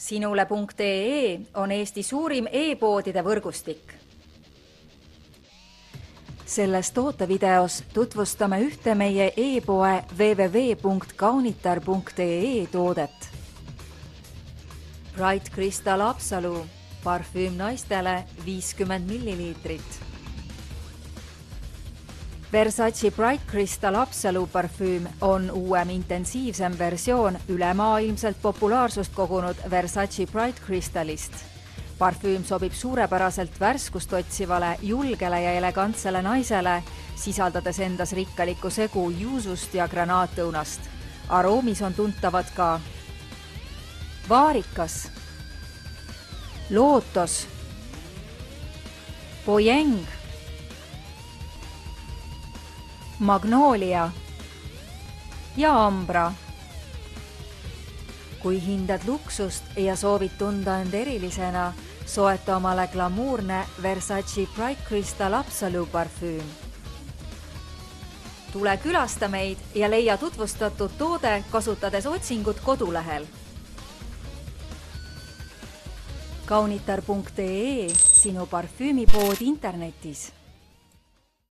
Sinule.ee on Eesti suurim e-poodide võrgustik. Selles tootevideos tutvustame ühte meie e-poe www.kaunitar.ee toodet. Bright Crystal Absolu, parfüüm naistele 50 milliliitrit. Versace Bright Crystal Absolu parfüüm on uuem intensiivsem versioon ülemaailmselt populaarsust kogunud Versace Bright Crystalist. Parfüüm sobib suurepäraselt värskust otsivale, julgele ja elegantsele naisele, sisaldades endas rikkalikku segu juusust ja granaatõunast. Aroomis on tuntavad ka vaarikas, lootos, boyeng, magnoolia ja ambra. Kui hindad luksust ja soovid tunda end erilisena, soeta omale glamuurne Versace Bright Crystal Absolu parfüüm. Tule külasta meid ja leia tutvustatud toode kasutades otsingut kodulehel. Kaunitar.ee, sinu parfüümipood internetis.